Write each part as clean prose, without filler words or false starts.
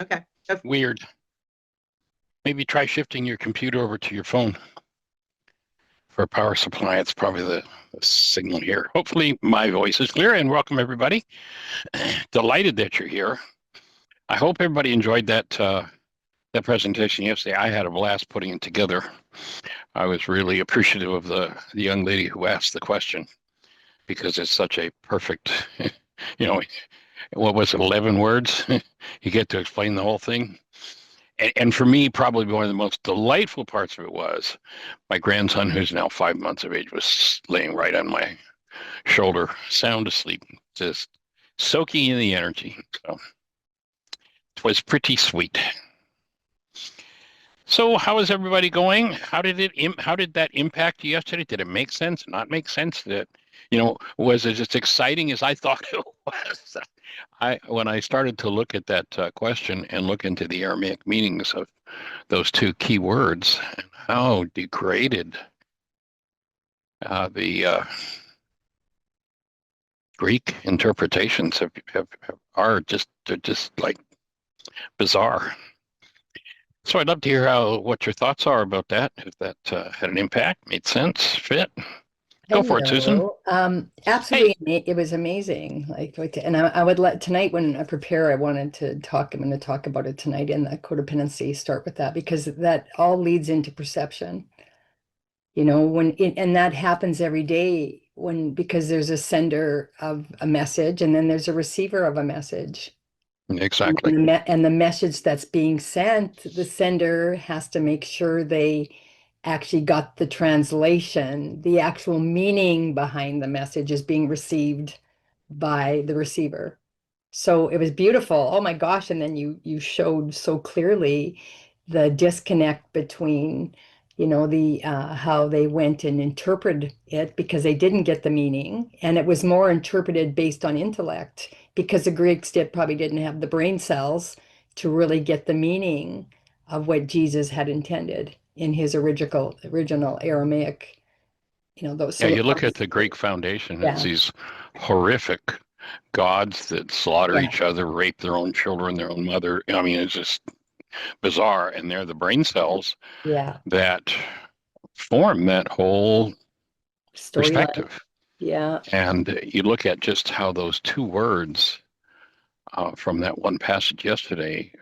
Okay. Weird. Maybe try shifting your computer over to your phone for a power supply. It's probably the signal here. Hopefully my voice is clear, and welcome everybody. Delighted that you're here. I hope everybody enjoyed that presentation yesterday. I had a blast putting it together. I was really appreciative of the young lady who asked the question because it's such a perfect, what was it, 11 words? You get to explain the whole thing. And for me, probably one of the most delightful parts of it was my grandson, who's now 5 months of age, was laying right on my shoulder, sound asleep, just soaking in the energy. So it was pretty sweet. So how is everybody going? How did that impact you yesterday? Did it make sense? Not make sense? Was it as exciting as I thought it was? When I started to look at that question and look into the Aramaic meanings of those two key words, and how degraded the Greek interpretations they're just like bizarre. So I'd love to hear what your thoughts are about that. If that had an impact, made sense, fit. Go for it, Susan. Hello. Hey, Absolutely, it was amazing. And I would let tonight when I prepare, I wanted to talk. I'm going to talk about it tonight in the codependency. Start with that because that all leads into perception. And that happens every day because there's a sender of a message and then there's a receiver of a message. exactly. And the message that's being sent, the sender has to make sure they actually got the translation, the actual meaning behind the message is being received by the receiver. So it was beautiful. Oh my gosh. And then you showed so clearly the disconnect between, the how they went and interpreted it because they didn't get the meaning. And it was more interpreted based on intellect because the Greeks probably didn't have the brain cells to really get the meaning of what Jesus had intended in his original Aramaic, those. Yeah, So you look at the Greek foundation, it's yeah, these horrific gods that slaughter yeah, each other, rape their own children, their own mother. I mean, it's just bizarre. And they're the brain cells yeah. that form that whole Storyline. perspective. Yeah. And you look at just how those two words from that one passage yesterday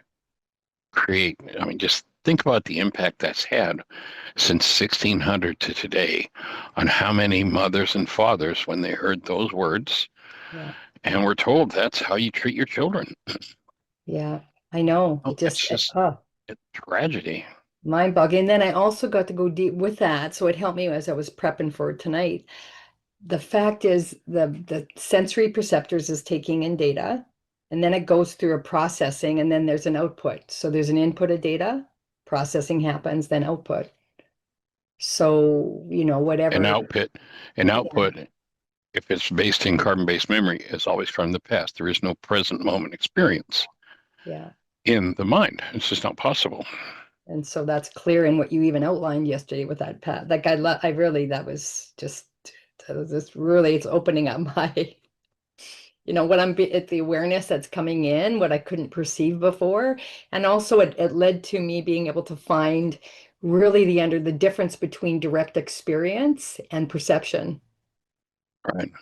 create, I mean, just think about the impact that's had since 1600 to today on how many mothers and fathers, when they heard those words, Yeah. and were told that's how you treat your children. Yeah. I know. Oh, it's just Oh, a tragedy. mind-boggling. And then I also got to go deep with that. So it helped me as I was prepping for tonight. The fact is the sensory perceptors is taking in data, and then it goes through a processing, and then there's an output. So there's an input of data, processing happens, then output. So, An whatever. output, an Yeah. output, if it's based in carbon-based memory, is always from the past. There is no present moment experience Yeah. in the mind. It's just not possible. And so that's clear in what you even outlined yesterday with that Pat. That guy, I really, that was just really, it's opening up my, what at the awareness that's coming in, what I couldn't perceive before. And also it led to me being able to find really the difference between direct experience and perception. Right.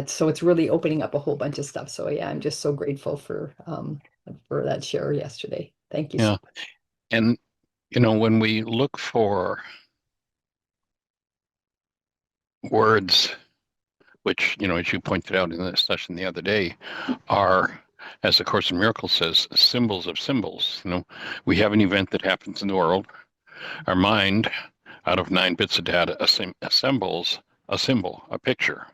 So it's really opening up a whole bunch of stuff. So yeah, I'm just so grateful for that share yesterday. Thank you so Yeah. much. And, when we look for words, which, as you pointed out in the session the other day, are, as the Course in Miracles says, symbols of symbols. We have an event that happens in the world. Our mind, out of 9 bits of data, assembles a symbol, a picture.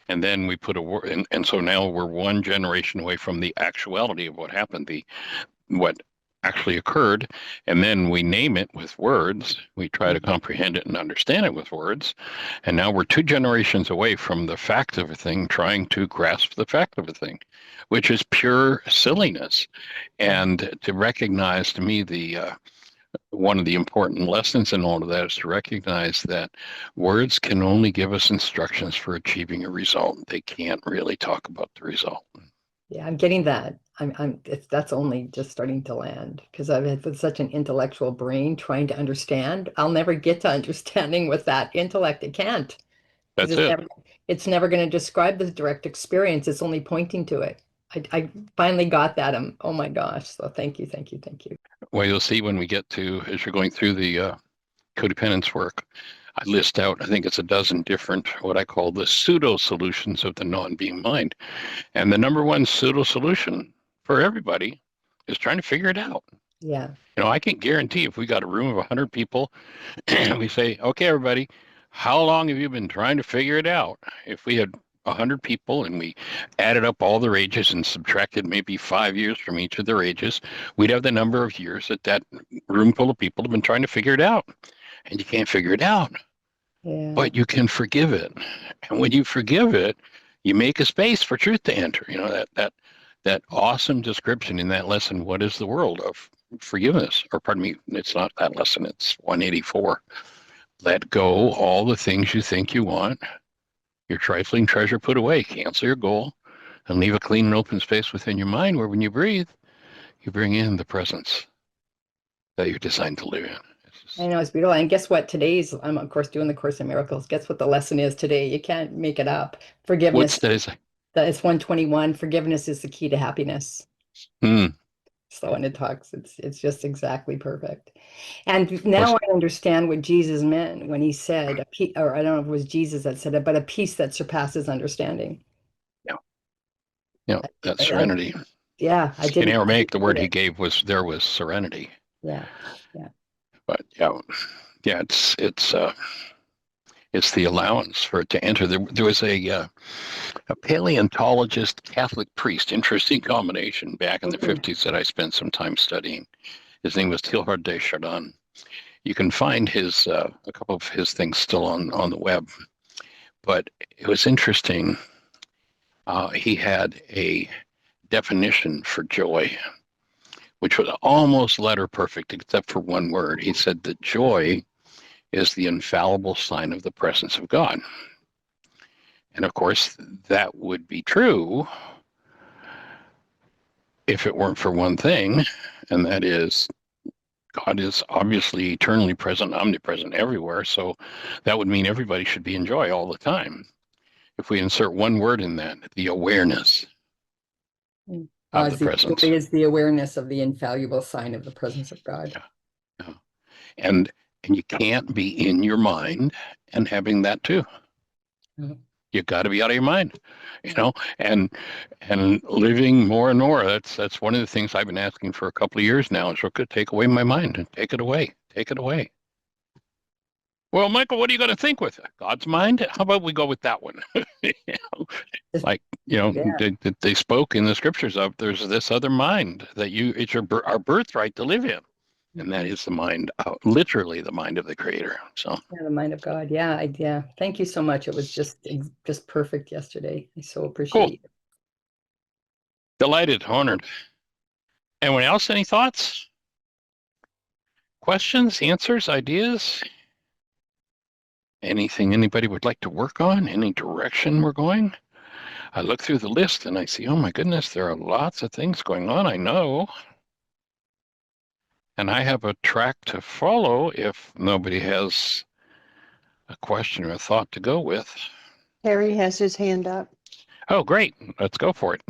And then we put a word, and so now we're one generation away from the actuality of what happened, what actually occurred, and then we name it with words. We try to comprehend it and understand it with words, and now we're 2 generations away from the fact of a thing, trying to grasp the fact of a thing, which is pure silliness. And to recognize, to me, the one of the important lessons in all of that is to recognize that words can only give us instructions for achieving a result. They can't really talk about the result. Yeah, I'm getting that. that's only just starting to land because I've had such an intellectual brain trying to understand. I'll never get to understanding with that intellect. It can't because That's it. it's never going to describe the direct experience. It's only pointing to it. I finally got that. Oh my gosh. So thank you, thank you, thank you. Well, you'll see when we get to, as you're going through the codependence work, I list out, I think it's a dozen different, what I call the pseudo solutions of the non-being mind. And the number one pseudo solution for everybody is trying to figure it out. Yeah. I can guarantee if we got a room of 100 people and we say, okay, everybody, how long have you been trying to figure it out? If we had 100 people and we added up all their ages and subtracted maybe 5 years from each of their ages, we'd have the number of years that room full of people have been trying to figure it out. And you can't figure it out, Yeah. but you can forgive it. And when you forgive it, you make a space for truth to enter. That awesome description in that lesson, What is the World of Forgiveness? Or pardon me, it's not that lesson, it's 184. Let go all the things you think you want. Your trifling treasure put away. Cancel your goal and leave a clean and open space within your mind where when you breathe, you bring in the presence that you're designed to live in. I know it's beautiful. And guess what? I'm of course doing the Course in Miracles. Guess what the lesson is today? You can't make it up. What's Forgiveness. that? Is That is 121. Forgiveness is the key to happiness. hmm. So when it talks, it's just exactly perfect. And Was now I understand what Jesus meant when he said a peace, or I don't know if it was Jesus that said it, but a peace that surpasses understanding. yeah, that I, serenity. yeah, In I Aramaic, didn't the get word he it. gave was serenity. Yeah, yeah. But yeah, it's the allowance for it to enter. There was a paleontologist Catholic priest, interesting combination back in the Mhm. 50s that I spent some time studying. His name was Teilhard de Chardin. You can find his a couple of his things still on the web, but it was interesting. He had a definition for joy, which was almost letter perfect, except for one word. He said that joy is the infallible sign of the presence of God. And of course, that would be true if it weren't for one thing, and that is God is obviously eternally present, omnipresent everywhere. So that would mean everybody should be in joy all the time. If we insert one word in that, the awareness of the presence. Joy is the awareness of the infallible sign of the presence of God. Yeah, yeah. And and you can't be in your mind and having that too. Mhm. You got to be out of your mind, you Yeah. know, and and living more and more. That's one of the things I've been asking for a couple of years now. Is could take away my mind and take it away, take it away. Well, Michael, what are you going to think with it? God's mind? How about we go with that one? You know, Just- like yeah. they spoke in the scriptures of there's this other mind that it's our birthright to live in, and that Mhm. is the mind, literally the mind of the Creator. So Yeah, the mind of God. Yeah, yeah. Thank you so much. It was just perfect yesterday. I so cool, appreciate it. delighted, honored. Anyone else? Any thoughts, questions, answers, ideas? Anything anybody would like to work on? Any direction we're going? I look through the list and I see, oh my goodness, there are lots of things going on. I know. And I have a track to follow if nobody has a question or a thought to go with. Harry has his hand up. Oh, great. Let's go for it.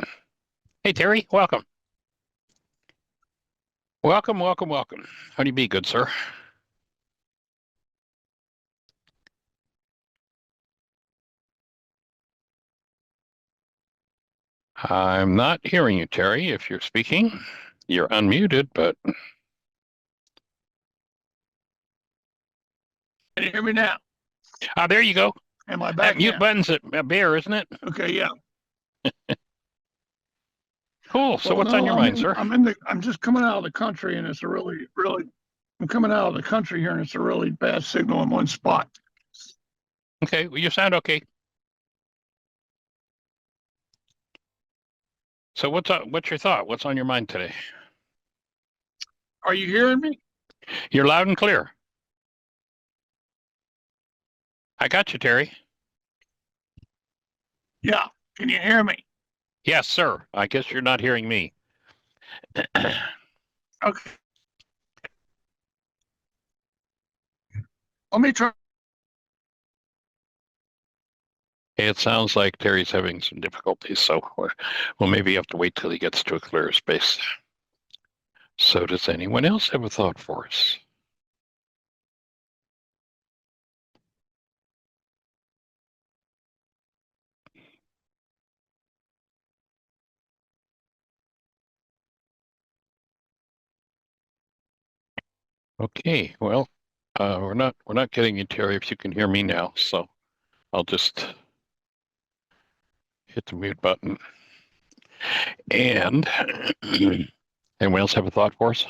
Hey, Terry, welcome. Welcome, welcome, welcome. How do you be, good sir? I'm not hearing you, Terry, if you're speaking. You're unmuted, but Can you hear me now? there you go. Am I That back mute in? button's a bear, isn't it? Okay, yeah. Cool. So Well, what's on no, your mind, sir? I'm just coming out of the country and it's a really I'm coming out of the country here and it's a really bad signal in one spot. Okay, well, you sound okay. So what's your thought? What's on your mind today? Are you hearing me? You're loud and clear. I got you, Terry. Yeah. Can you hear me? Yes, sir. I guess you're not hearing me. Okay. Let me try. It sounds like Terry's having some difficulties, so we'll maybe have to wait till he gets to a clearer space. So does anyone else have a thought for us? Okay, well, we're not getting you, Terry, if you can hear me now, so I'll just hit the mute button. And anyone else have a thought for us?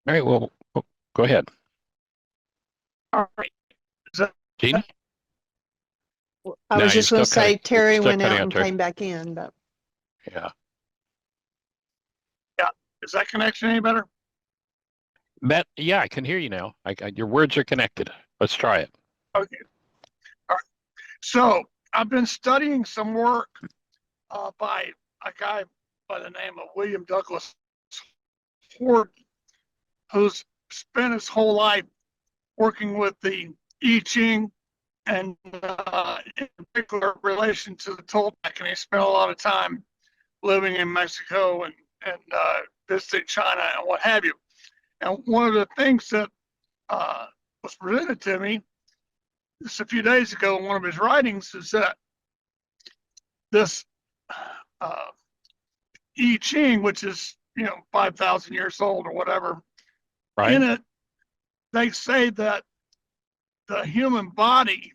All right, well, go ahead. All right. Gene? I No, was you're just going to still say Terry still went cutting out out, and Terry. came back in, but Yeah. Is that connection any better? Yeah, I can hear you now. Your words are connected. Let's try it. Okay. All right. So I've been studying some work by a guy by the name of William Douglas Ford, who's spent his whole life working with the I Ching and in particular relation to the Toltec, and he spent a lot of time living in Mexico and visiting China and what have you. And one of the things that was presented to me just a few days ago in one of his writings is that this I Ching, which is 5,000 years old or whatever, Right? in it they say that the human body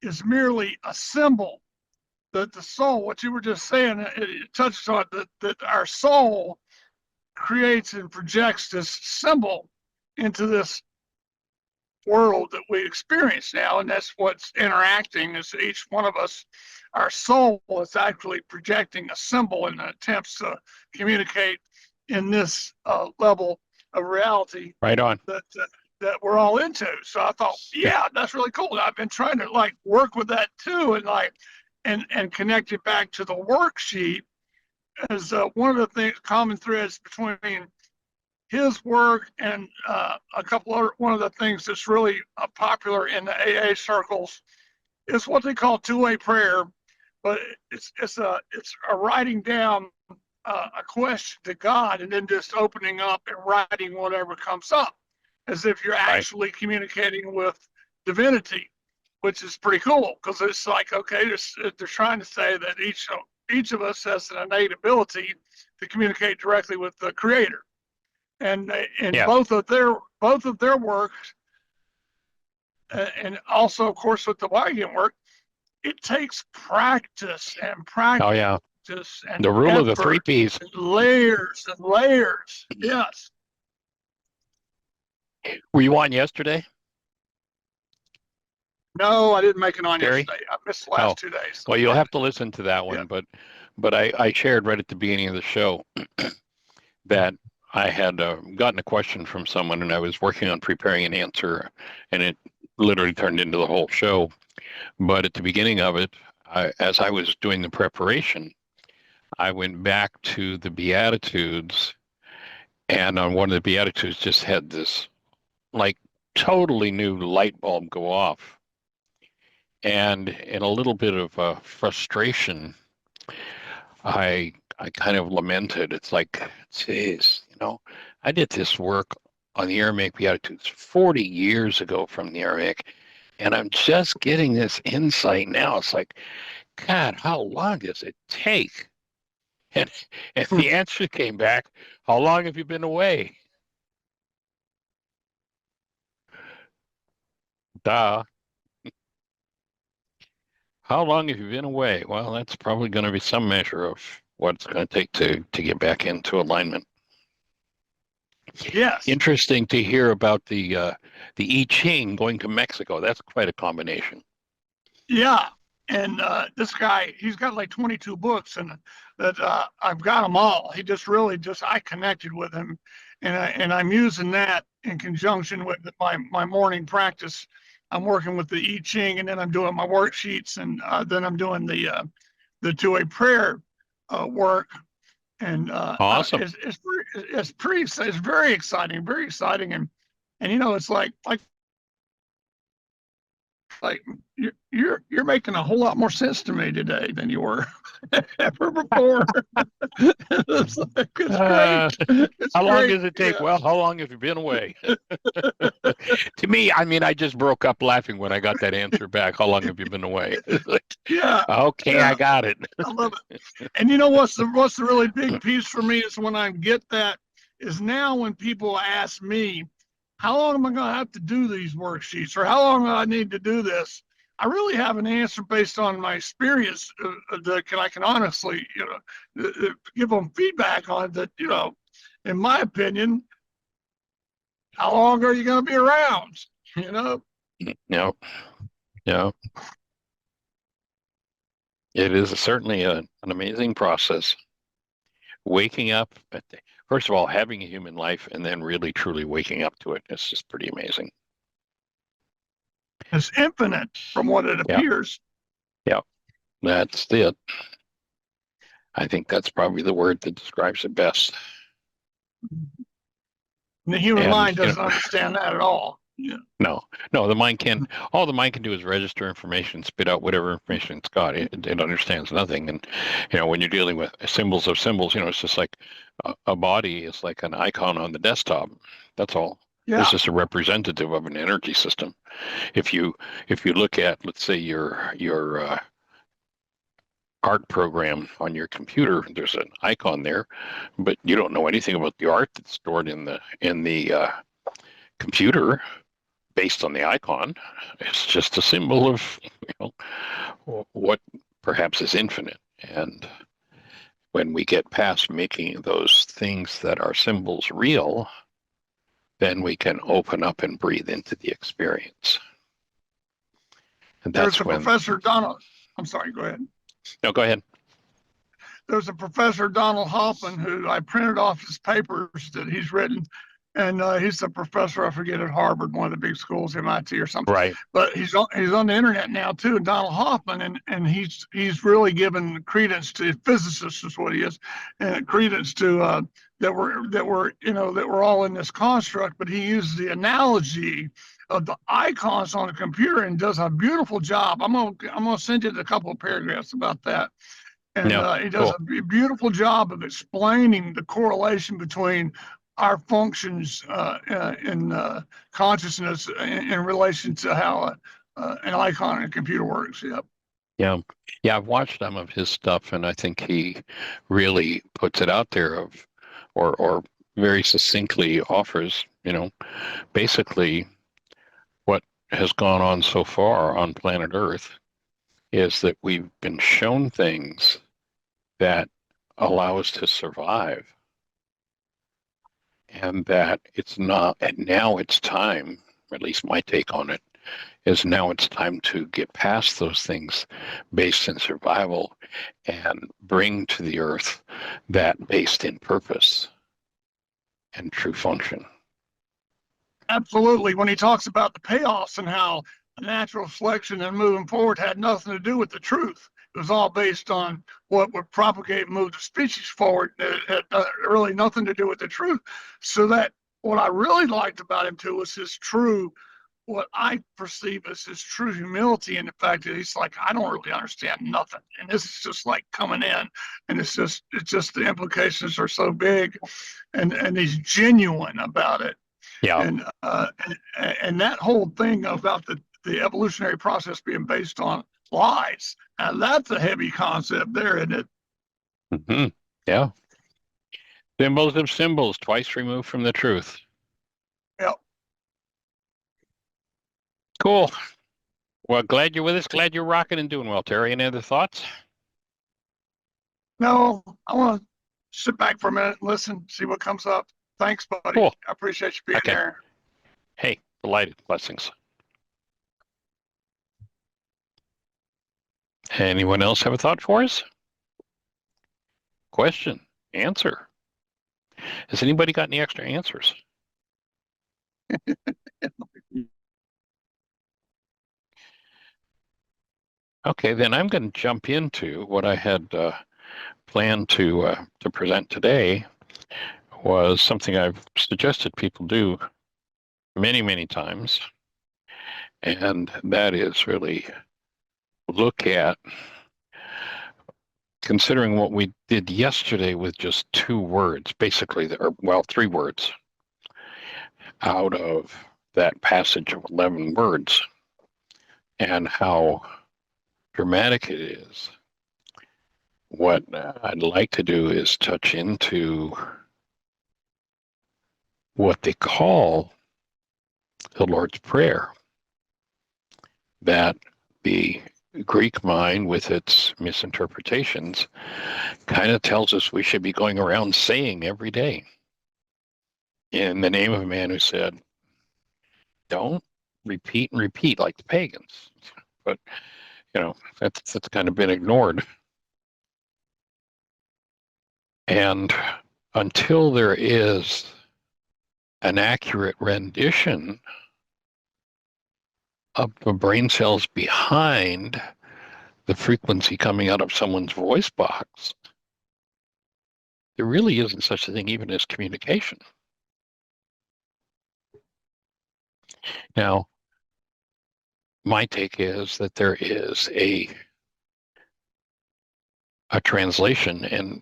is merely a symbol. That the soul, what you were just saying, it touches on that our soul creates and projects this symbol into this world that we experience now, and that's what's interacting. Is each one of us, our soul is actually projecting a symbol in attempts to communicate in this level of reality Right on. that we're all into. So I thought, yeah, that's really cool. I've been trying to like work with that too, and connect it back to the worksheet as one of the common threads between his work and a couple other. One of the things that's really popular in the AA circles is what they call two-way prayer, but it's a writing down a question to God and then just opening up and writing whatever comes up, as if you're actually communicating with divinity, which is pretty cool because it's like, okay, they're trying to say that each of us has an innate ability to communicate directly with the Creator. And in Yes. both of their works, and also of course with the Wagyan work, it takes practice and practice. Oh yeah. And the rule of the effort, 3 Ps. and layers and layers. Yes. Were you on yesterday? No, I didn't make it on Terry? yesterday. I missed the last 2 days. Well, you'll have to listen to that one, Yeah. but I shared right at the beginning of the show that I had gotten a question from someone, and I was working on preparing an answer, and it literally turned into the whole show. But at the beginning of it, as I was doing the preparation, I went back to the Beatitudes, and on one of the Beatitudes just had this like totally new light bulb go off. And in a little bit of frustration, I kind of lamented. It's like, geez, I did this work on the Aramaic Beatitudes 40 years ago from the Aramaic, and I'm just getting this insight now. It's like, God, how long does it take? And the answer came back, how long have you been away? Duh. How long have you been away? Well, that's probably going to be some measure of what it's going to take to get back into alignment. Yes. Interesting to hear about the I Ching going to Mexico. That's quite a combination. Yeah. And this guy, he's got like 22 books, and that I've got them all. He just really I connected with him, and I'm using that in conjunction with my morning practice. I'm working with the I Ching, and then I'm doing my worksheets, and then I'm doing the two-way prayer work. And Awesome. it's very exciting, and you know, it's like you're making a whole lot more sense to me today than you were ever before. It's great. It's How long great. does it take? Yeah. Well, how long have you been away? To me, I mean, I just broke up laughing when I got that answer back. How long have you been away? Yeah. Okay, Yeah. I got it. I love it. And you know what's the really big piece for me is when I get that is now when people ask me, how long am I going to have to do these worksheets, or how long do I need to do this? I really have an answer based on my experience that I can honestly, give them feedback on that. You know, in my opinion, how long are you going to be around? You know. No, no. It is certainly an amazing process. Waking up, first of all, having a human life and then really truly waking up to it. It's just pretty amazing. It's infinite from what it Yeah. appears. Yeah, that's it. I think that's probably the word that describes it best. And the human And, mind doesn't understand that at all. Yeah. No, the mind can, all the mind can do is register information, spit out whatever information it's got. It understands nothing. And, when you're dealing with symbols of symbols, it's just like a body is like an icon on the desktop. That's all. Yeah. It's just a representative of an energy system. If you look at, let's say, your art program on your computer, there's an icon there, but you don't know anything about the art that's stored in the computer based on the icon. It's just a symbol of what perhaps is infinite. And when we get past making those things that are symbols real, then we can open up and breathe into the experience. And There's that's a when. Professor Donald. I'm sorry, go ahead. No, go ahead. There's a Professor Donald Hoffman who I printed off his papers that he's written. And he's a professor, I forget, at Harvard, one of the big schools, MIT or something. Right. But he's on the internet now too, Donald Hoffman, and he's really given credence to physicists is what he is, and credence to that we're all in this construct. But he uses the analogy of the icons on a computer and does a beautiful job. I'm gonna send you a couple of paragraphs about that. And he does a beautiful job of explaining the correlation between our functions in consciousness in relation to how an icon in a computer works. Yep. Yeah. I've watched some of his stuff, and I think he really puts it out there or very succinctly offers, basically what has gone on so far on planet Earth is that we've been shown things that allow us to survive. And that it's not, and now it's time, at least my take on it, is now it's time to get past those things based in survival and bring to the earth that based in purpose and true function. Absolutely. When he talks about the payoffs and how natural selection and moving forward had nothing to do with the truth. It was all based on what would propagate and move the species forward. It had really nothing to do with the truth. So that what I really liked about him too was his true, what I perceive as his true humility, and the fact that he's like, I don't really understand nothing, and this is just like coming in, and it's just the implications are so big, and he's genuine about it. Yeah. And that whole thing about the evolutionary process being based on lies. Now that's a heavy concept there, isn't it? Mm-hmm. Yeah. Symbols of symbols, twice removed from the truth. Yep. Cool. Well, glad you're with us. Glad you're rocking and doing well, Terry. Any other thoughts? No, I want to sit back for a minute and listen, see what comes up. Thanks, buddy. Cool. I appreciate you being there. Hey, delighted. Blessings. Anyone else have a thought for us? Question, answer. Has anybody got any extra answers? Okay, then I'm going to jump into what I had planned to present today. Was something I've suggested people do many, many times, and that is really look at considering what we did yesterday with just 2 words, basically, or well, 3 words out of that passage of 11 words, and how dramatic it is. What I'd like to do is touch into what they call the Lord's Prayer, that the Greek mind, with its misinterpretations, kind of tells us we should be going around saying every day in the name of a man who said, don't repeat and repeat like the pagans. But, that's kind of been ignored. And until there is an accurate rendition of the brain cells behind the frequency coming out of someone's voice box, there really isn't such a thing even as communication. Now, my take is that there is a translation, and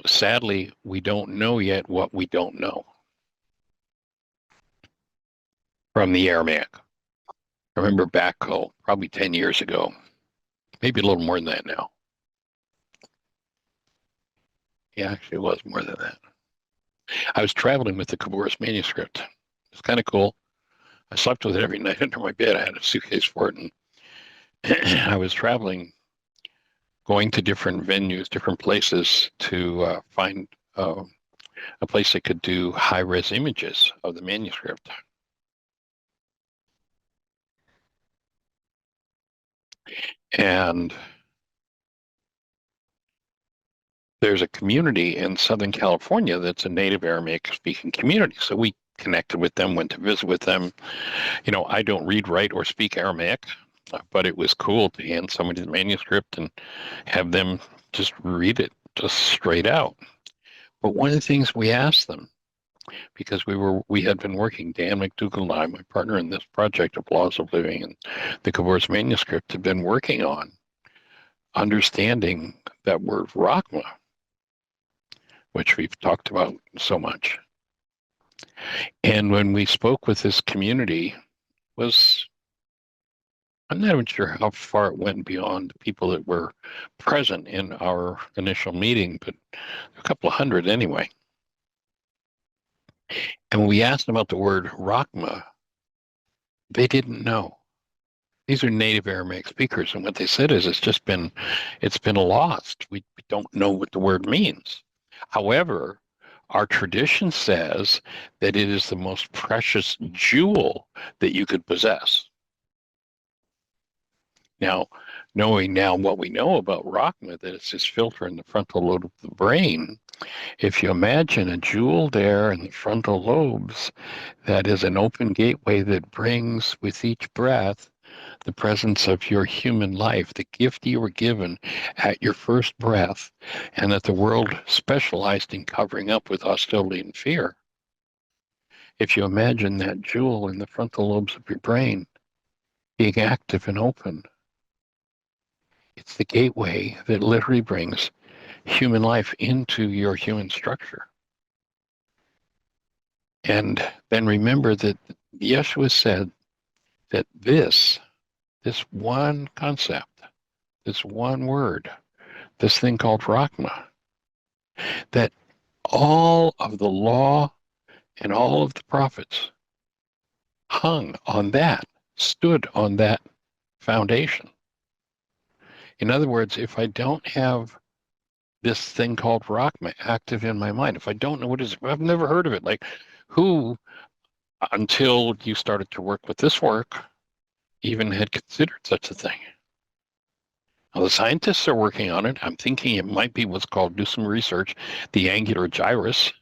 sadly, we don't know yet what we don't know from the Aramaic. I remember back, probably 10 years ago, maybe a little more than that now. Yeah, actually, it was more than that. I was traveling with the Caboris manuscript. It's kind of cool. I slept with it every night under my bed. I had a suitcase for it, and I was traveling, going to different venues, different places to find a place that could do high-res images of the manuscript. And there's a community in Southern California that's a native Aramaic speaking community. So we connected with them, went to visit with them. I don't read, write, or speak Aramaic, but it was cool to hand somebody the manuscript and have them just read it just straight out. But one of the things we asked them, because we had been working, Dan McDougall and I, my partner in this project of Laws of Living and the Caboris manuscript, had been working on understanding that word Rachma, which we've talked about so much. And when we spoke with this community, I'm not even sure how far it went beyond the people that were present in our initial meeting, but a couple of hundred anyway. And when we asked them about the word Rachma, they didn't know. These are native Aramaic speakers, and what they said is it's been lost. We don't know what the word means. However, our tradition says that it is the most precious jewel that you could possess. Now, knowing now what we know about Rachma, that it's this filter in the frontal lobe of the brain, if you imagine a jewel there in the frontal lobes, that is an open gateway that brings with each breath the presence of your human life, the gift you were given at your first breath, and that the world specialized in covering up with hostility and fear. If you imagine that jewel in the frontal lobes of your brain being active and open, it's the gateway that literally brings human life into your human structure. And then remember that Yeshua said that this one concept, this one word, this thing called Rachma, that all of the law and all of the prophets hung on that, stood on that foundation. In other words, if I don't have this thing called Rachma active in my mind, if I don't know what it is, if I've never heard of it, like who, until you started to work with this work, even had considered such a thing? Now, the scientists are working on it. I'm thinking it might be what's called, do some research, the angular gyrus.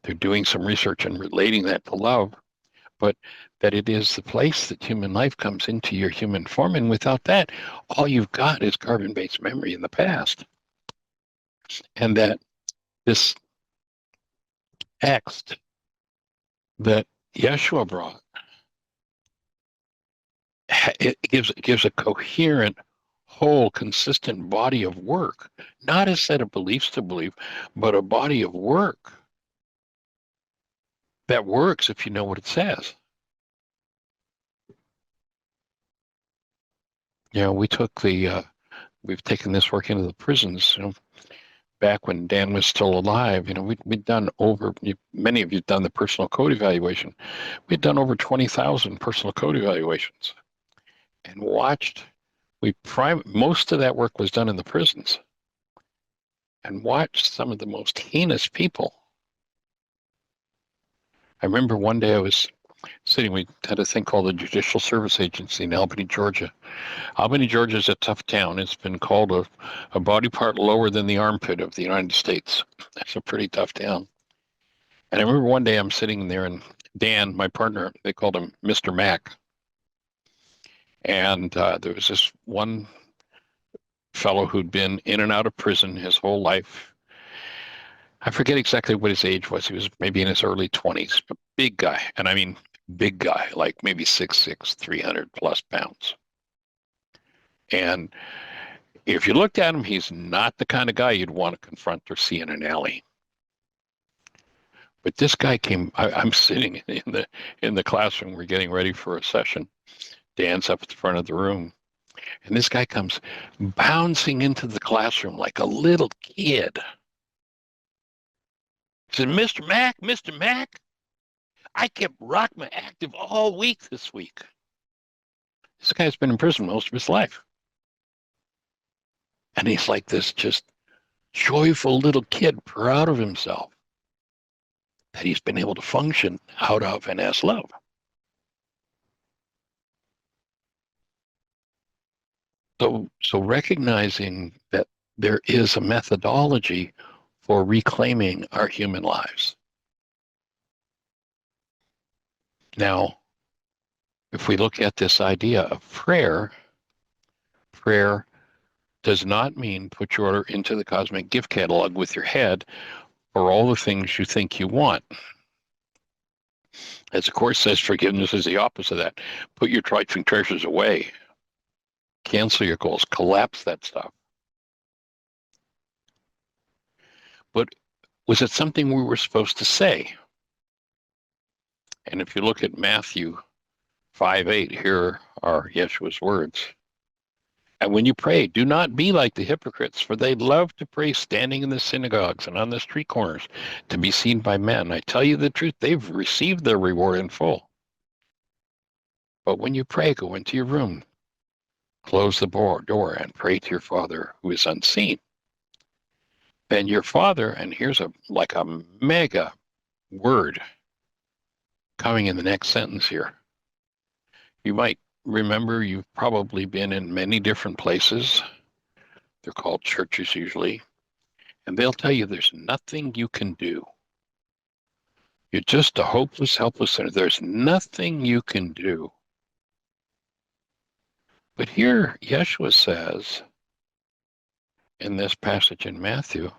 They're doing some research and relating that to love. but that it is the place that human life comes into your human form. And without that, all you've got is carbon-based memory in the past. And that this text that Yeshua brought, it gives a coherent, whole, consistent body of work, not a set of beliefs to believe, but a body of work that works if you know what it says. You know, we've taken this work into the prisons. You know, back when Dan was still alive, you know, we'd done many of you done the personal code evaluation. We'd done over 20,000 personal code evaluations, and most of that work was done in the prisons, and watched some of the most heinous people. I remember one day I was we had a thing called the Judicial Service Agency in Albany, Georgia. Albany, Georgia is a tough town. It's been called a body part lower than the armpit of the United States. It's a pretty tough town. And I remember one day I'm sitting there, and Dan, my partner, they called him Mr. Mac. And there was this one fellow who'd been in and out of prison his whole life. I forget exactly what his age was. He was maybe in his early 20s, a big guy. And I mean, big guy, like maybe 6'6", 300 plus pounds. And if you looked at him, he's not the kind of guy you'd want to confront or see in an alley. But this guy came. I'm sitting in the classroom. We're getting ready for a session. Dan's up at the front of the room, and this guy comes bouncing into the classroom like a little kid. He said, "Mr. Mac, Mr. Mac, I kept Rockma active all week this week." This guy's been in prison most of his life. And he's like this just joyful little kid, proud of himself that he's been able to function out of and as love. So recognizing that there is a methodology for reclaiming our human lives. Now, if we look at this idea of prayer does not mean put your order into the cosmic gift catalog with your head for all the things you think you want. As the Course says, forgiveness is the opposite of that. Put your trifling treasures away. Cancel your goals. Collapse that stuff. But was it something we were supposed to say? And if you look at Matthew 5:8, here are Yeshua's words. And when you pray, do not be like the hypocrites, for they love to pray standing in the synagogues and on the street corners to be seen by men. I tell you the truth, they've received their reward in full. But when you pray, go into your room, close the door, and pray to your Father who is unseen. Then your Father, and here's a mega word coming in the next sentence here. You might remember you've probably been in many different places. They're called churches usually. And they'll tell you there's nothing you can do. You're just a hopeless, helpless sinner. There's nothing you can do. But here, Yeshua says, in this passage in Matthew,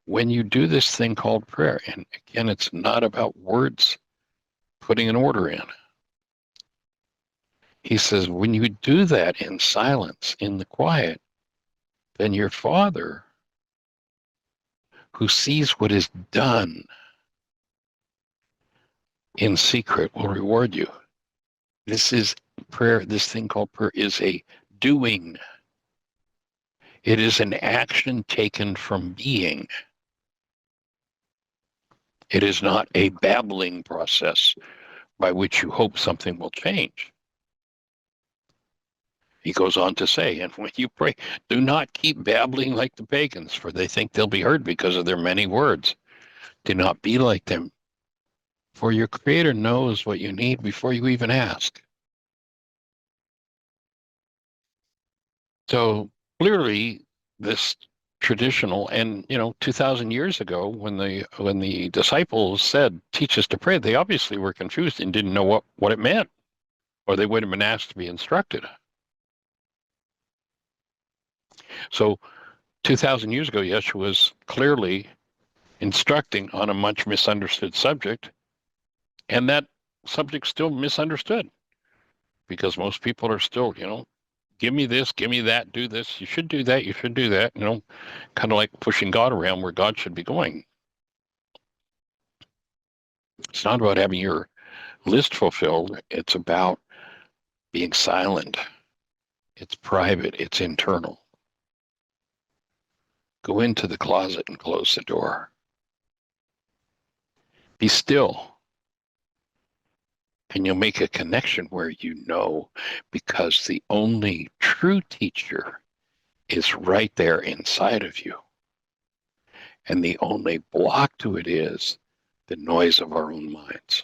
when you do this thing called prayer, and again, it's not about words putting an order in. He says, when you do that in silence, in the quiet, then your Father, who sees what is done in secret, will reward you. This is prayer. This thing called prayer is a doing. It is an action taken from being. It is not a babbling process by which you hope something will change. He goes on to say, and when you pray, do not keep babbling like the pagans, for they think they'll be heard because of their many words. Do not be like them, for your Creator knows what you need before you even ask. So clearly, this traditional. And 2,000 years ago, when the disciples said, "Teach us to pray," they obviously were confused and didn't know what it meant, or they would have been asked to be instructed. So 2,000 years ago, Yeshua was clearly instructing on a much misunderstood subject, and that subject's still misunderstood because most people are still, give me this, give me that, do this, you should do that, you should do that, kind of like pushing God around where God should be going. It's not about having your list fulfilled, it's about being silent. It's private, it's internal. Go into the closet and close the door. Be still. And you'll make a connection where because the only true teacher is right there inside of you. And the only block to it is the noise of our own minds.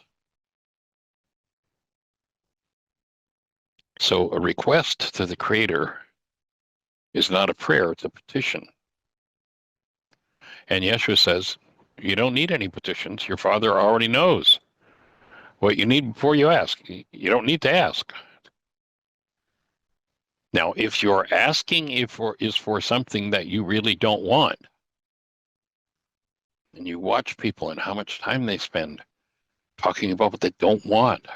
So a request to the Creator is not a prayer, it's a petition. And Yeshua says, you don't need any petitions. Your Father already knows what you need before you ask. You don't need to ask. Now, if you're asking is for something that you really don't want, and you watch people and how much time they spend talking about what they don't want.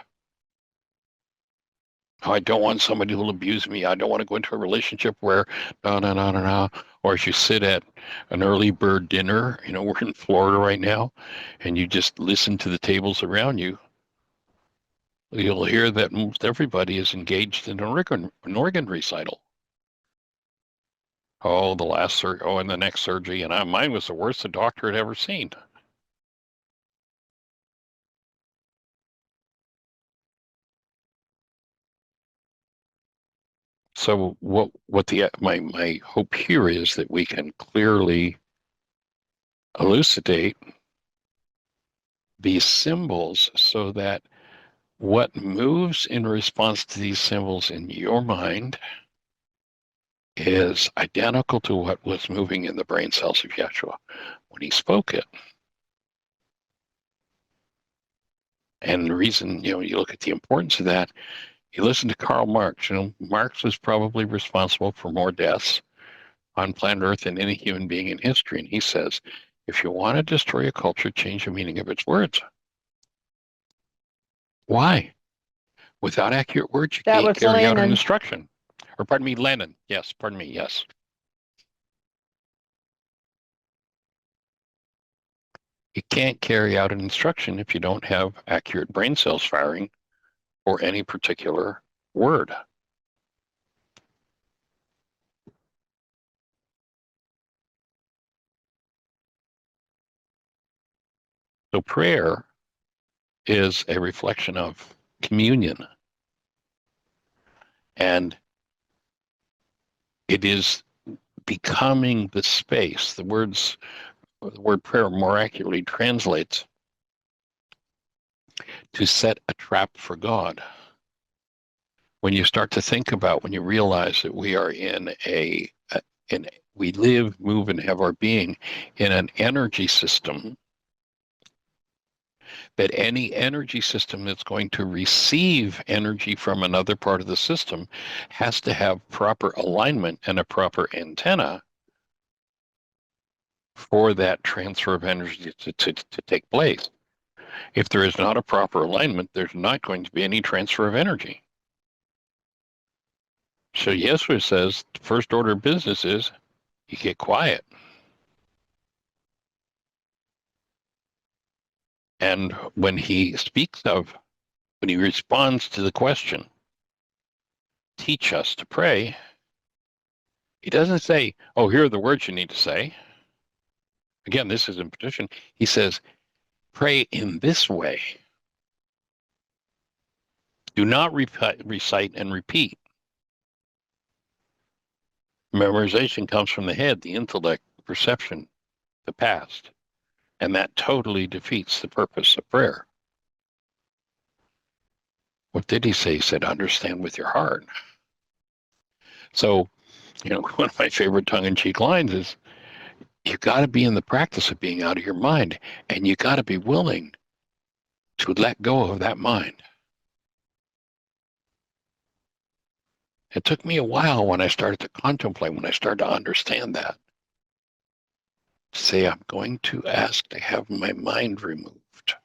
Oh, I don't want somebody who will abuse me. I don't want to go into a relationship where no. Or if you sit at an early bird dinner, we're in Florida right now, and you just listen to the tables around you, you'll hear that most everybody is engaged in an organ recital. Oh, and the next surgery, and mine was the worst the doctor had ever seen. So my hope here is that we can clearly elucidate these symbols so that what moves in response to these symbols in your mind is identical to what was moving in the brain cells of Yeshua when he spoke it. And the reason, you look at the importance of that, you listen to Karl Marx. Marx was probably responsible for more deaths on planet Earth than any human being in history. And he says, if you want to destroy a culture, change the meaning of its words. Why? Without accurate words, you That can't was carry out an Lenin. instruction. Or pardon me, Lenin. Yes, pardon me, yes. You can't carry out an instruction if you don't have accurate brain cells firing for any particular word. So prayer is a reflection of communion. And it is becoming the space. The word prayer more accurately translates to set a trap for God. When you start to think about, when you realize that we are we live, move, and have our being in an energy system, that any energy system that's going to receive energy from another part of the system has to have proper alignment and a proper antenna for that transfer of energy to take place. If there is not a proper alignment, there's not going to be any transfer of energy. So Yeshua says the first order of business is you get quiet. And when he responds to the question, teach us to pray, he doesn't say, oh, here are the words you need to say. Again, this is in petition. He says, pray in this way. Do not recite and repeat. Memorization comes from the head, the intellect, the perception, the past. And that totally defeats the purpose of prayer. What did he say? He said, understand with your heart. So, one of my favorite tongue-in-cheek lines is, you got to be in the practice of being out of your mind, and you got to be willing to let go of that mind. It took me a while when I started to contemplate, when I started to understand that. To say, I'm going to ask to have my mind removed.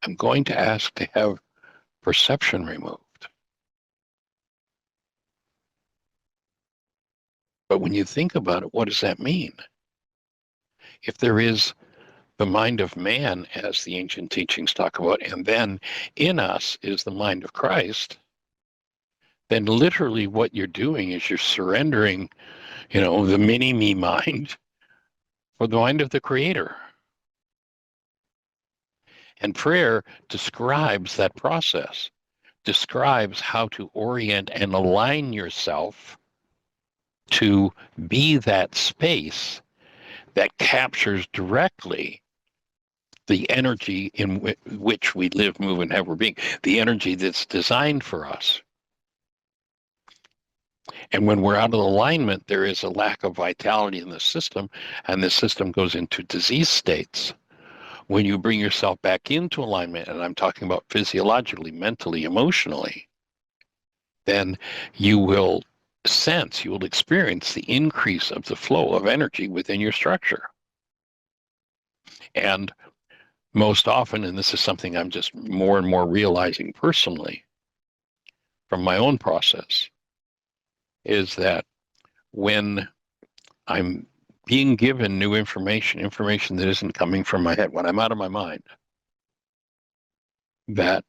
I'm going to ask to have perception removed. But when you think about it, what does that mean? If there is the mind of man, as the ancient teachings talk about, and then in us is the mind of Christ, then literally what you're doing is you're surrendering, the mini-me mind for the mind of the Creator. And prayer describes that process, describes how to orient and align yourself to be that space that captures directly the energy in which we live, move, and have our being, the energy that's designed for us. And when we're out of alignment, there is a lack of vitality in the system, and the system goes into disease states. When you bring yourself back into alignment, and I'm talking about physiologically, mentally, emotionally, then you will experience the increase of the flow of energy within your structure. And most often, and this is something I'm just more and more realizing personally from my own process, is that when I'm being given new information that isn't coming from my head, when I'm out of my mind, that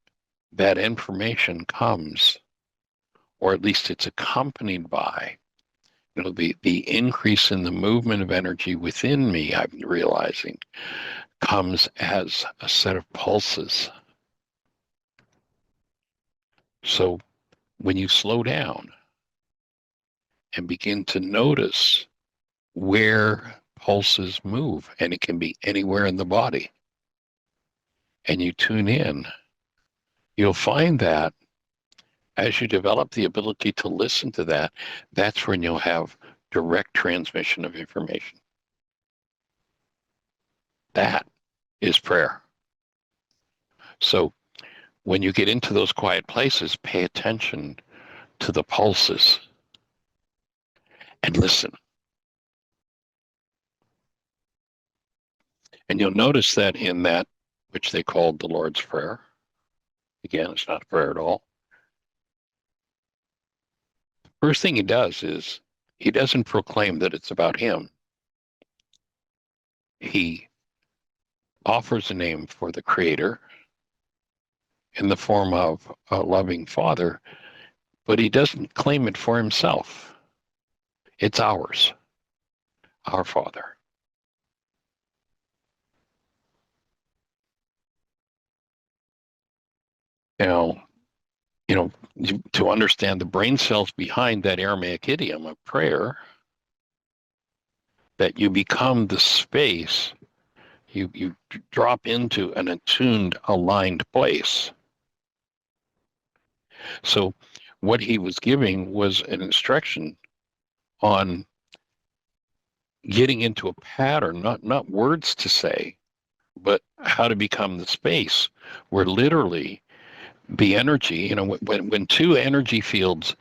information comes, or at least it's accompanied by, the increase in the movement of energy within me, I'm realizing, comes as a set of pulses. So when you slow down and begin to notice where pulses move, and it can be anywhere in the body, and you tune in, you'll find that as you develop the ability to listen to that, that's when you'll have direct transmission of information. That is prayer. So when you get into those quiet places, pay attention to the pulses and listen. And you'll notice that in that which they called the Lord's Prayer, again, it's not prayer at all. First thing he does is he doesn't proclaim that it's about him. He offers a name for the Creator in the form of a loving Father, but he doesn't claim it for himself. It's ours, our Father. Now, to understand the brain cells behind that Aramaic idiom of prayer, that you become the space, you drop into an attuned, aligned place. So what he was giving was an instruction on getting into a pattern, not words to say, but how to become the space where literally the energy, when two energy fields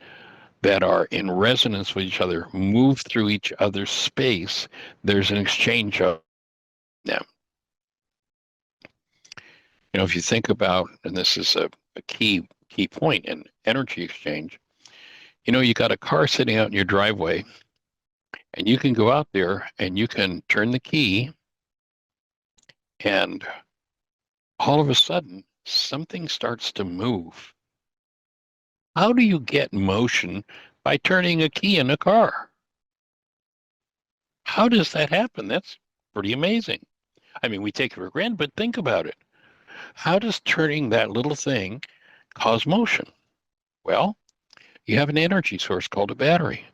that are in resonance with each other move through each other's space, there's an exchange of them. If you think about, and this is a key point in energy exchange, you got a car sitting out in your driveway, and you can go out there and you can turn the key, and all of a sudden something starts to move. How do you get motion by turning a key in a car? How does that happen? That's pretty amazing. I mean, we take it for granted, but think about it. How does turning that little thing cause motion? Well, you have an energy source called a battery.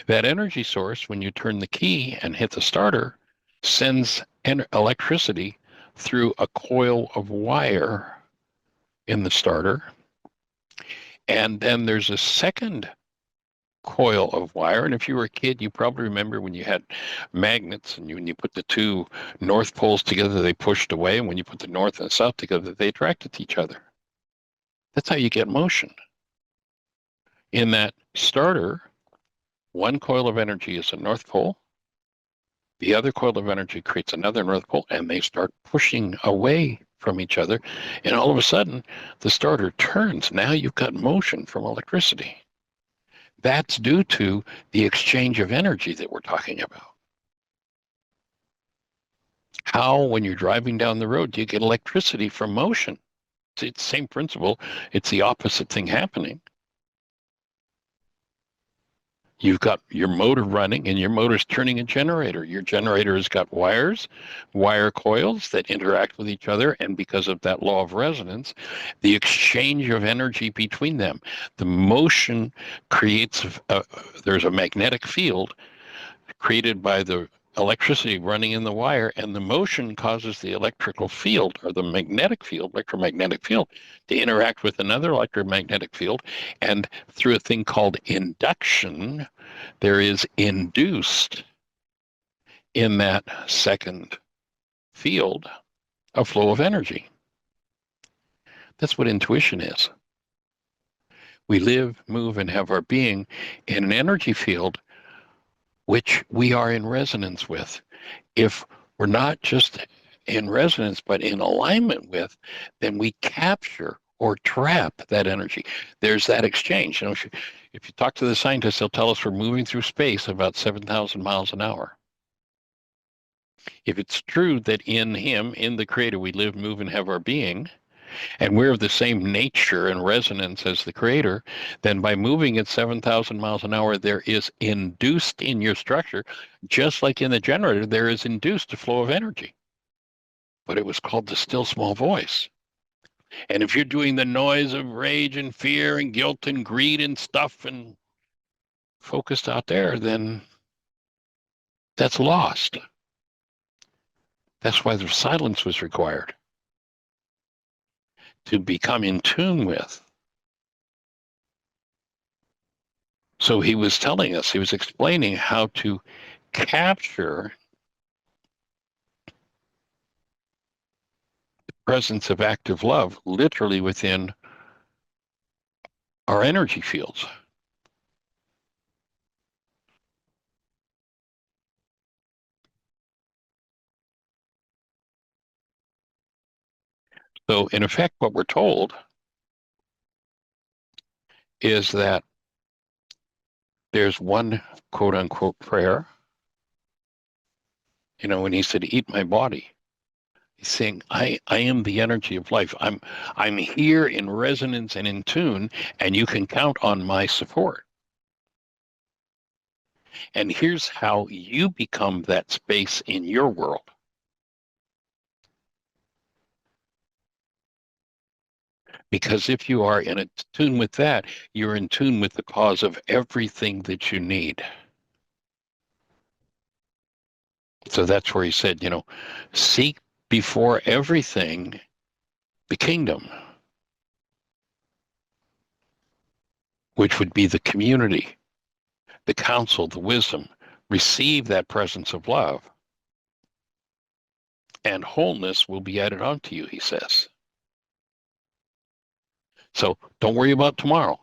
That energy source, when you turn the key and hit the starter, sends electricity through a coil of wire in the starter. And then there's a second coil of wire. And if you were a kid, you probably remember when you had magnets and when you put the two north poles together, they pushed away. And when you put the north and south together, they attracted to each other. That's how you get motion. In that starter, one coil of energy is a north pole. The other coil of energy creates another north pole, and they start pushing away from each other. And all of a sudden, the starter turns. Now you've got motion from electricity. That's due to the exchange of energy that we're talking about. How, when you're driving down the road, do you get electricity from motion? It's the same principle. It's the opposite thing happening. You've got your motor running and your motor's turning a generator. Your generator has got wires, wire coils that interact with each other. And because of that law of resonance, the exchange of energy between them, the motion creates, there's a magnetic field created by the electricity running in the wire, and the motion causes the electrical field or the magnetic field, electromagnetic field, to interact with another electromagnetic field. And through a thing called induction, there is induced in that second field a flow of energy. That's what intuition is. We live, move, and have our being in an energy field which we are in resonance with. If we're not just in resonance, but in alignment with, then we capture or trap that energy. There's that exchange. You know, if you talk to the scientists, they'll tell us we're moving through space about 7,000 miles an hour. If it's true that in him, in the creator, we live, move, and have our being, and we're of the same nature and resonance as the creator, then by moving at 7,000 miles an hour, there is induced in your structure, just like in the generator, there is induced a flow of energy. But it was called the still small voice. And if you're doing the noise of rage and fear and guilt and greed and stuff and focused out there, then that's lost. That's why the silence was required, to become in tune with. So he was telling us, he was explaining how to capture the presence of active love literally within our energy fields. So in effect, what we're told is that there's one quote unquote prayer. You know, when he said, eat my body, he's saying, I am the energy of life. I'm here in resonance and in tune, and you can count on my support. And here's how you become that space in your world. Because if you are in tune with that, you're in tune with the cause of everything that you need. So that's where he said, you know, seek before everything the kingdom, which would be the community, the counsel, the wisdom. Receive that presence of love, and wholeness will be added onto you, he says. So don't worry about tomorrow.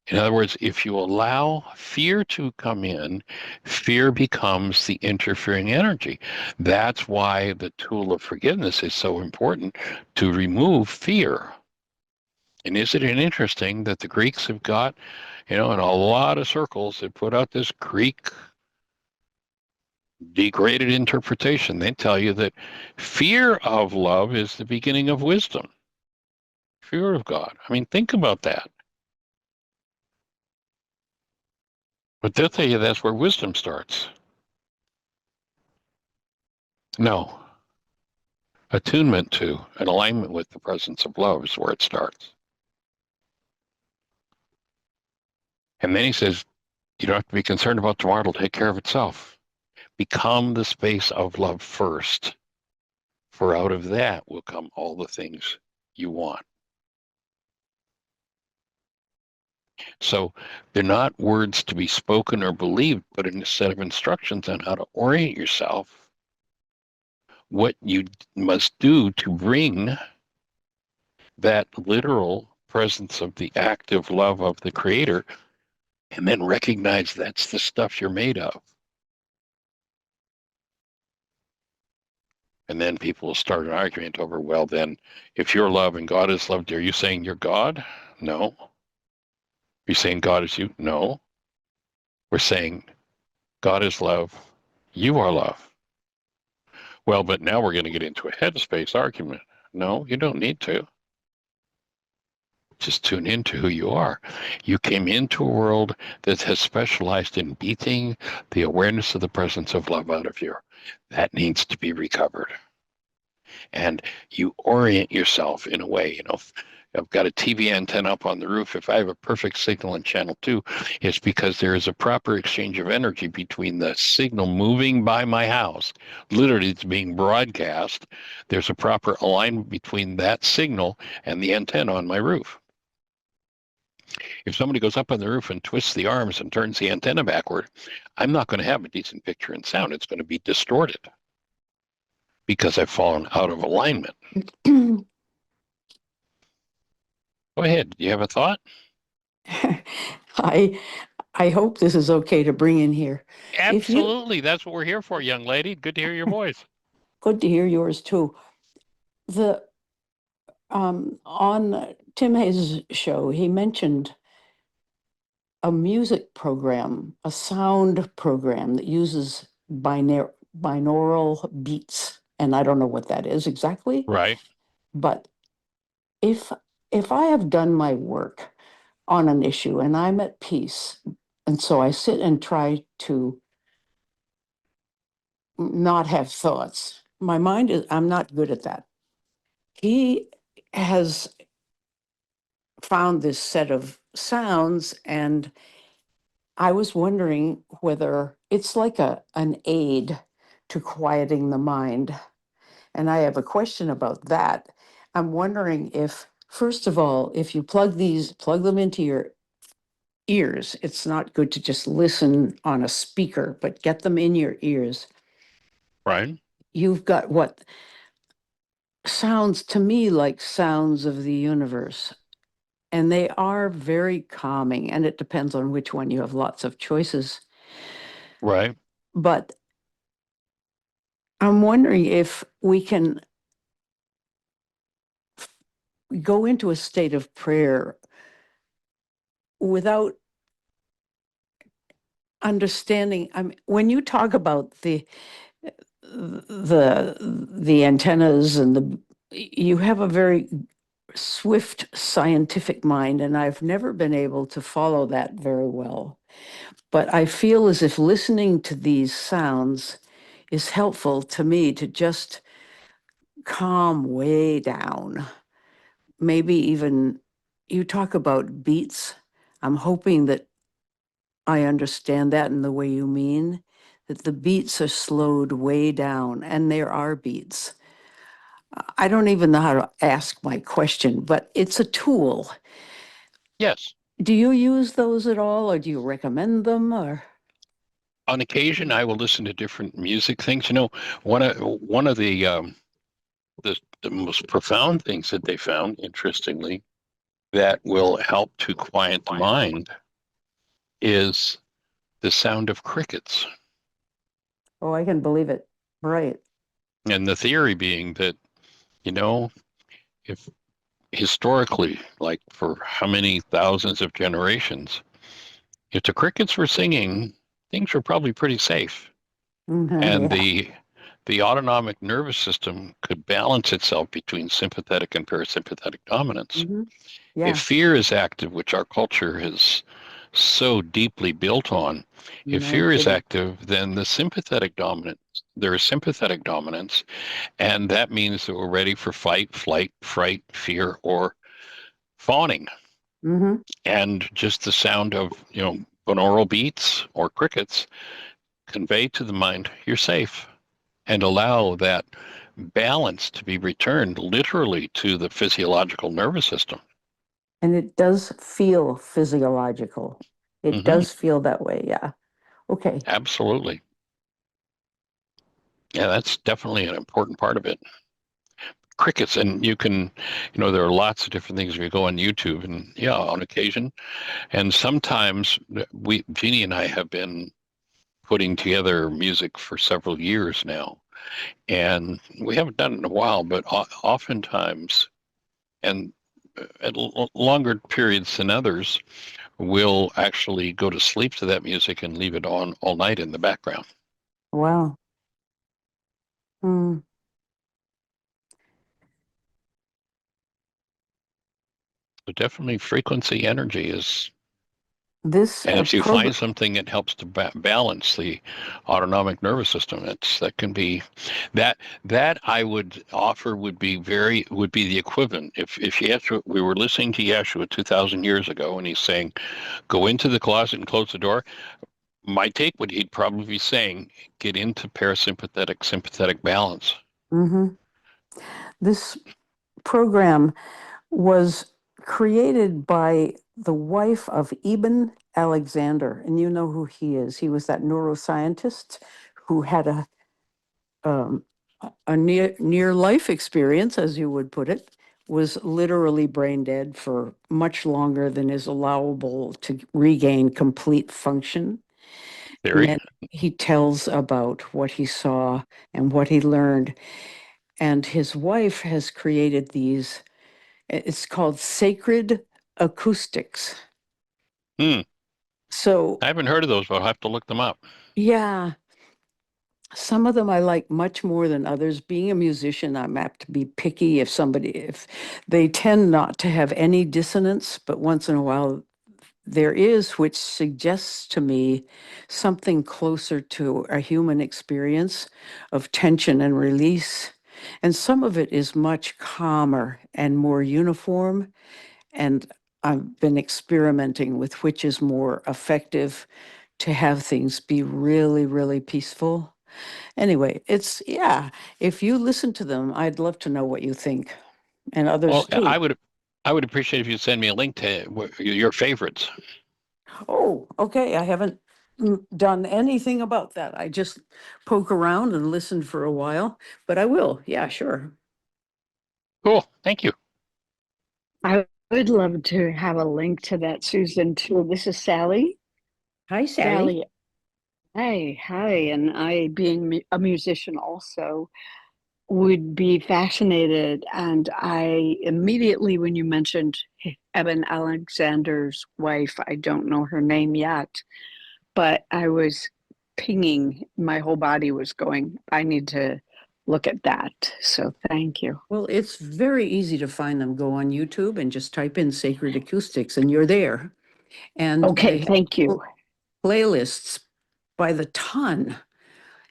In other words, if you allow fear to come in, fear becomes the interfering energy. That's why the tool of forgiveness is so important, to remove fear. And isn't it interesting that the Greeks have got, you know, in a lot of circles, they put out this Greek degraded interpretation. They tell you that fear of love is the beginning of wisdom. Fear of God. I mean, think about that. But they'll tell you that's where wisdom starts. No. Attunement to and alignment with the presence of love is where it starts. And then he says, you don't have to be concerned about tomorrow. It'll take care of itself. Become the space of love first, for out of that will come all the things you want. So they're not words to be spoken or believed, but a set of instructions on how to orient yourself, what you must do to bring that literal presence of the active love of the Creator, and then recognize that's the stuff you're made of. And then people will start an argument over, well, then, if you're love and God is love, are you saying you're God? No. Are you saying God is you? No. We're saying God is love, you are love. Well, but now we're going to get into a headspace argument. No, you don't need to. Just tune into who you are. You came into a world that has specialized in beating the awareness of the presence of love out of you. That needs to be recovered. And you orient yourself in a way, if I've got a TV antenna up on the roof, if I have a perfect signal in channel 2, it's because there is a proper exchange of energy between the signal moving by my house, literally it's being broadcast. There's a proper alignment between that signal and the antenna on my roof. If somebody goes up on the roof and twists the arms and turns the antenna backward, I'm not going to have a decent picture and sound. It's going to be distorted because I've fallen out of alignment. Go ahead. Do you have a thought? I I hope this is okay to bring in here. If you Absolutely. That's what we're here for, young lady. Good to hear your voice. Good to hear yours too. The on Tim Hayes' show, he mentioned a music program, a sound program that uses binaural beats, and I don't know what that is exactly. Right. But if I have done my work on an issue and I'm at peace, and so I sit and try to not have thoughts. I'm not good at that. He has found this set of sounds, and I was wondering whether it's like an aid to quieting the mind. And I have a question about that. I'm wondering if, first of all, if you plug them into your ears, it's not good to just listen on a speaker, but get them in your ears. Right. You've got what sounds to me like sounds of the universe. And they are very calming, and it depends on which one. You have lots of choices. Right. But I'm wondering if we can go into a state of prayer without understanding. I mean, when you talk about the antennas and you have a very swift scientific mind, and I've never been able to follow that very well. But I feel as if listening to these sounds is helpful to me to just calm way down. Maybe even you talk about beats. I'm hoping that I understand that in the way you mean, that the beats are slowed way down, and there are beats. I don't even know how to ask my question, but it's a tool. Yes. Do you use those at all, or do you recommend them, or? On occasion, I will listen to different music things. One of the most profound things that they found, interestingly, that will help to quiet the mind is the sound of crickets. Oh, I can believe it. Right. And the theory being that, if historically, like for how many thousands of generations, if the crickets were singing, things were probably pretty safe. And Yeah. the autonomic nervous system could balance itself between sympathetic and parasympathetic dominance. Yeah. If fear is active, which our culture has so deeply built on, if No fear is kidding. active, then there is sympathetic dominance, and that means that we're ready for fight, flight, fright, fear, or fawning. And just the sound of, binaural beats or crickets convey to the mind, you're safe, and allow that balance to be returned literally to the physiological nervous system. And it does feel physiological. It does feel that way. Yeah. Okay. Absolutely. Yeah, that's definitely an important part of it. Crickets, and you can, there are lots of different things if you go on YouTube, and yeah, on occasion, and sometimes Jeannie and I have been putting together music for several years now, and we haven't done it in a while, but oftentimes, and at longer periods than others, we'll actually go to sleep to that music and leave it on all night in the background. Wow. Hmm. So definitely frequency energy is, This and if you program. find something that helps to balance the autonomic nervous system, that can be that I would offer would be the equivalent. If Yeshua, we were listening to Yeshua 2,000 years ago, and he's saying, "Go into the closet and close the door." My take would he'd probably be saying, "Get into parasympathetic sympathetic balance." Mm-hmm. This program was created by the wife of Eben Alexander, and you know who he is. He was that neuroscientist who had um, a near life experience, as you would put it, was literally brain dead for much longer than is allowable to regain complete function. Theory. And he tells about what he saw and what he learned. And his wife has created these, it's called sacred acoustics. I So, haven't heard of those, but I'll have to look them up. yeah, some of them I like much more than others. Being a musician, I'm apt to be picky if they tend not to have any dissonance, but once in a while there is, which suggests to me something closer to a human experience of tension and release. And some of it is much calmer and more uniform. And I've been experimenting with which is more effective to have things be really, really peaceful. Anyway, yeah, if you listen to them, I'd love to know what you think, and others Well, too. I would appreciate if you send me a link to your favorites. Oh, okay. I haven't done anything about that. I just poke around and listen for a while, but I will. Yeah, sure. Cool. Thank you. I would love to have a link to that, Susan, too. This is Sally. Hi, Sally. Sally. Hi. And I, being a musician also, would be fascinated. And I immediately, when you mentioned Eben Alexander's wife, I don't know her name yet, but I was pinging, my whole body was going, I need to look at that. So thank you. Well, it's very easy to find them. Go on YouTube and just type in Sacred Acoustics and you're there. And Okay, they thank you. have playlists by the ton.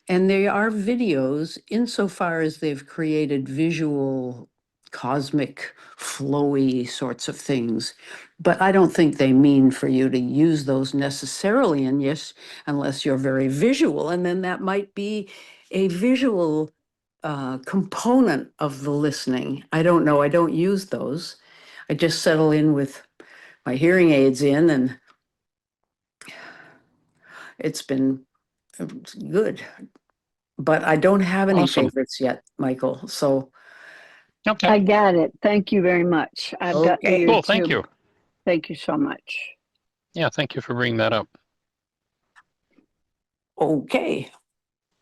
And they are videos insofar as they've created visual, cosmic, flowy sorts of things. But I don't think they mean for you to use those necessarily, and yes, unless you're very visual. And then that might be a visual component of the listening. I don't know. I don't use those. I just settle in with my hearing aids in, and it's been good. But I don't have any Awesome. favorites yet, Michael. So, Okay. I got it. Thank you very much. I've got the okay. Cool. Thank YouTube. you. Thank you so much. Yeah. Thank you for bringing that up. Okay.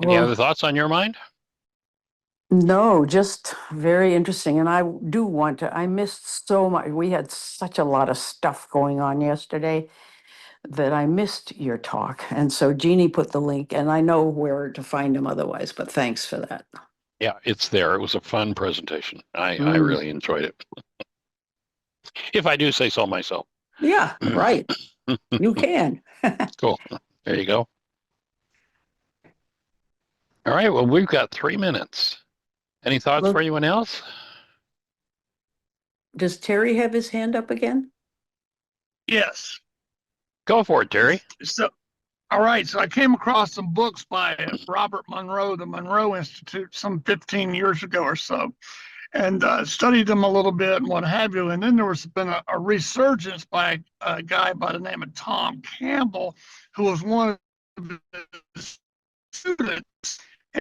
Any other Well, thoughts on your mind? no, just very interesting. And I do want to, I missed so much. We had such a lot of stuff going on yesterday that I missed your talk. And so Jeannie put the link, and I know where to find them otherwise, but thanks for that. Yeah, it's there. It was a fun presentation. I Mm. really enjoyed it. If I do say so myself. Yeah, right. You can. Cool. There you go. All right. Well, we've got 3 minutes. Any thoughts Look, for anyone else? does Terry have his hand up again? Yes. Go for it, Terry. So, all right. So I came across some books by Robert Monroe, the Monroe Institute, some 15 years ago or so. and studied them a little bit and what have you. And then there was been a resurgence by a guy by the name of Tom Campbell, who was one of his students.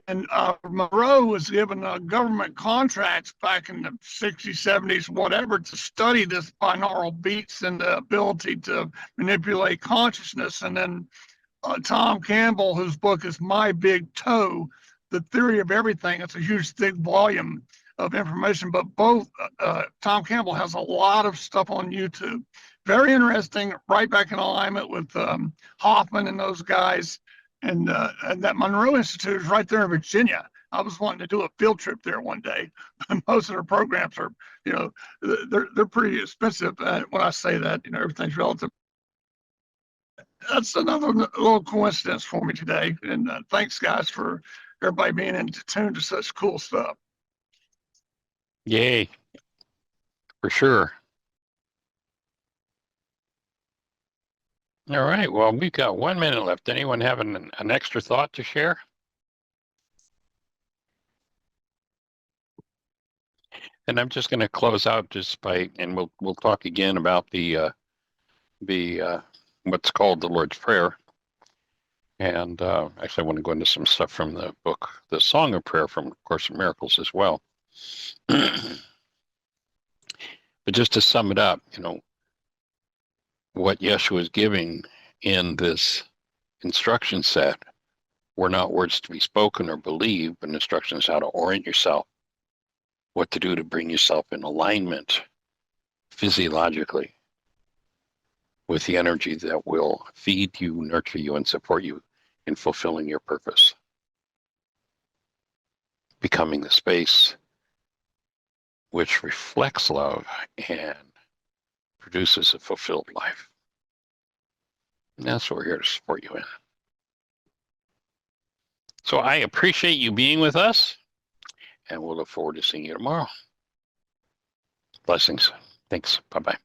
And Monroe was given government contracts back in the 60s, 70s, whatever, to study this binaural beats and the ability to manipulate consciousness. And then Tom Campbell, whose book is My Big Toe, The Theory of Everything. It's a huge, thick volume of information, but both Tom Campbell has a lot of stuff on YouTube. Very interesting, right back in alignment with Hoffman and those guys. And that Monroe Institute is right there in Virginia. I was wanting to do a field trip there one day. Most of their programs are, they're pretty expensive. When I say that, everything's relative. That's another little coincidence for me today. And thanks, guys, for everybody being in tune to such cool stuff. Yay, for sure. All right, well, we've got 1 minute left. Anyone have an extra thought to share? And I'm just going to close out just by, and we'll talk again about the what's called the Lord's Prayer. And actually, I want to go into some stuff from the book, The Song of Prayer from Course in Miracles as well. But just to sum it up, what Yeshua is giving in this instruction set were not words to be spoken or believed, but instructions how to orient yourself, what to do to bring yourself in alignment physiologically with the energy that will feed you, nurture you, and support you in fulfilling your purpose, becoming the space which reflects love and produces a fulfilled life. And that's what we're here to support you in. So I appreciate you being with us, and we'll look forward to seeing you tomorrow. Blessings. Thanks. Bye-bye.